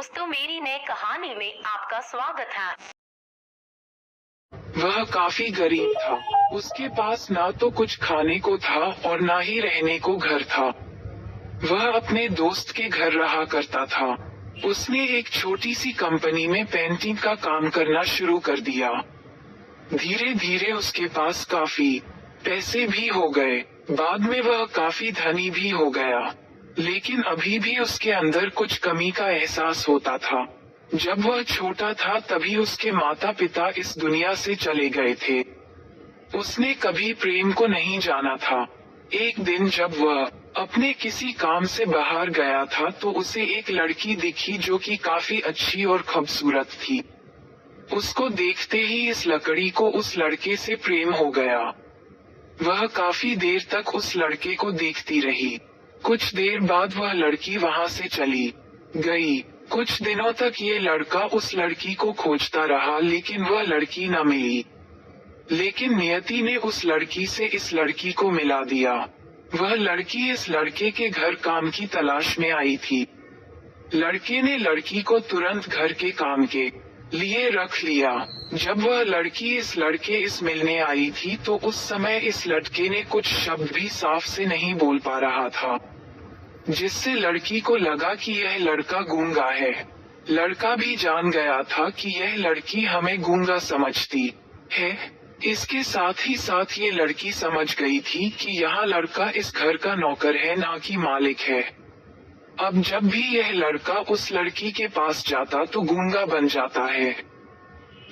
दोस्तों, मेरी नई कहानी में आपका स्वागत है। वह काफी गरीब था। उसके पास ना तो कुछ खाने को था और ना ही रहने को घर था। वह अपने दोस्त के घर रहा करता था। उसने एक छोटी सी कंपनी में पेंटिंग का काम करना शुरू कर दिया। धीरे धीरे उसके पास काफी पैसे भी हो गए। बाद में वह काफी धनी भी हो गया, लेकिन अभी भी उसके अंदर कुछ कमी का एहसास होता था। जब वह छोटा था तभी उसके माता पिता इस दुनिया से चले गए थे। उसने कभी प्रेम को नहीं जाना था। एक दिन जब वह अपने किसी काम से बाहर गया था तो उसे एक लड़की दिखी जो कि काफी अच्छी और खूबसूरत थी। उसको देखते ही इस लड़की को उस लड़के से प्रेम हो गया। वह काफी देर तक उस लड़के को देखती रही। कुछ देर बाद वह लड़की वहां से चली गई। कुछ दिनों तक ये लड़का उस लड़की को खोजता रहा, लेकिन वह लड़की न मिली। लेकिन नियति ने उस लड़की से इस लड़की को मिला दिया। वह लड़की इस लड़के के घर काम की तलाश में आई थी। लड़के ने लड़की को तुरंत घर के काम के लिए रख लिया। जब वह लड़की इस लड़के इस मिलने आई थी तो उस समय इस लड़के ने कुछ शब्द भी साफ से नहीं बोल पा रहा था, जिससे लड़की को लगा कि यह लड़का गूंगा है। लड़का भी जान गया था कि यह लड़की हमें गूंगा समझती है। इसके साथ ही साथ ये लड़की समझ गई थी कि यहाँ लड़का इस घर का नौकर है, ना कि मालिक है। अब जब भी यह लड़का उस लड़की के पास जाता तो गूंगा बन जाता है।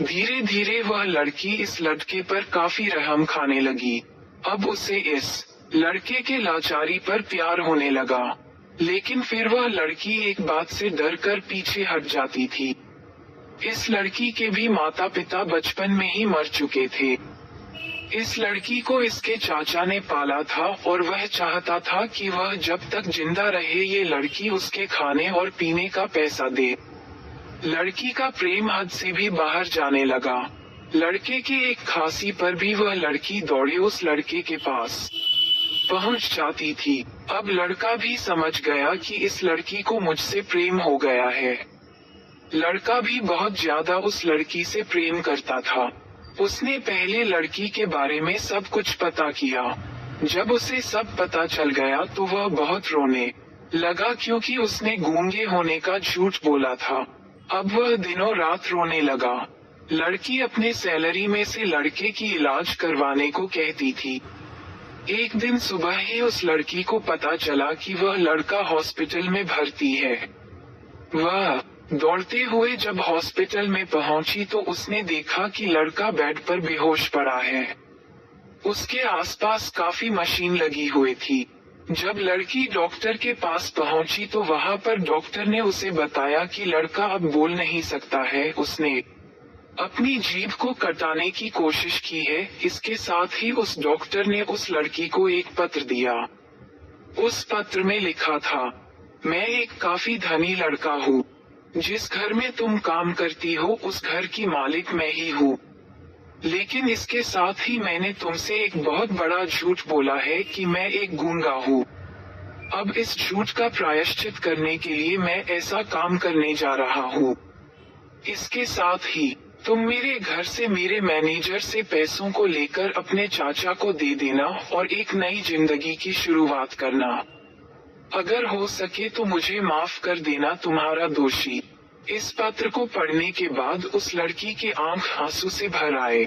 धीरे धीरे वह लड़की इस लड़के पर काफी रहम खाने लगी। अब उसे इस लड़के के लाचारी पर प्यार होने लगा, लेकिन फिर वह लड़की एक बात से डर कर पीछे हट जाती थी। इस लड़की के भी माता पिता बचपन में ही मर चुके थे। इस लड़की को इसके चाचा ने पाला था और वह चाहता था कि वह जब तक जिंदा रहे ये लड़की उसके खाने और पीने का पैसा दे। लड़की का प्रेम हद से भी बाहर जाने लगा। लड़के की एक खांसी पर भी वह लड़की दौड़े उस लड़के के पास पहुंच जाती थी। अब लड़का भी समझ गया कि इस लड़की को मुझसे प्रेम हो गया है। लड़का भी बहुत ज्यादा उस लड़की से प्रेम करता था। उसने पहले लड़की के बारे में सब कुछ पता किया। जब उसे सब पता चल गया तो वह बहुत रोने लगा, क्योंकि उसने गूंगे होने का झूठ बोला था। अब वह दिनों रात रोने लगा। लड़की अपने सैलरी में से लड़के की इलाज करवाने को कहती थी। एक दिन सुबह ही उस लड़की को पता चला कि वह लड़का हॉस्पिटल में भर्ती है। वह दौड़ते हुए जब हॉस्पिटल में पहुंची तो उसने देखा कि लड़का बेड पर बेहोश पड़ा है। उसके आसपास काफी मशीन लगी हुई थी। जब लड़की डॉक्टर के पास पहुंची तो वहां पर डॉक्टर ने उसे बताया कि लड़का अब बोल नहीं सकता है। उसने अपनी जीभ को कटाने की कोशिश की है। इसके साथ ही उस डॉक्टर ने उस लड़की को एक पत्र दिया। उस पत्र में लिखा था, मैं एक काफी धनी लड़का हूँ। जिस घर में तुम काम करती हो उस घर की मालिक मैं ही हूँ। लेकिन इसके साथ ही मैंने तुमसे एक बहुत बड़ा झूठ बोला है कि मैं एक गूंगा हूँ। अब इस झूठ का प्रायश्चित करने के लिए मैं ऐसा काम करने जा रहा हूँ। इसके साथ ही तुम मेरे घर से मेरे मैनेजर से पैसों को लेकर अपने चाचा को दे देना और एक नई जिंदगी की शुरुआत करना। अगर हो सके तो मुझे माफ कर देना, तुम्हारा दोषी। इस पत्र को पढ़ने के बाद उस लड़की के आंख आंसू से भर आए।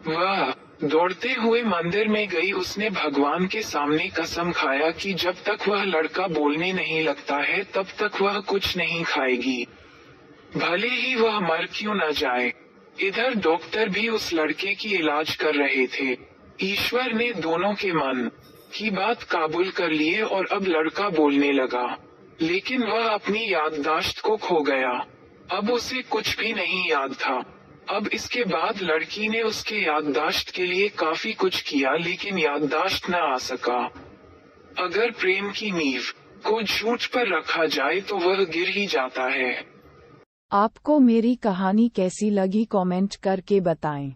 वह दौड़ते हुए मंदिर में गई। उसने भगवान के सामने कसम खाया कि जब तक वह लड़का बोलने नहीं लगता है तब तक वह कुछ नहीं खाएगी, भले ही वह मर क्यों न जाए। इधर डॉक्टर भी उस लड़के की इलाज कर रहे थे। ईश्वर ने दोनों के मन की बात काबूल कर लिए और अब लड़का बोलने लगा, लेकिन वह अपनी याददाश्त को खो गया। अब उसे कुछ भी नहीं याद था। अब इसके बाद लड़की ने उसके याददाश्त के लिए काफी कुछ किया, लेकिन याददाश्त न आ सका। अगर प्रेम की नींव को झूठ पर रखा जाए तो वह गिर ही जाता है। आपको मेरी कहानी कैसी लगी कमेंट करके बताएं।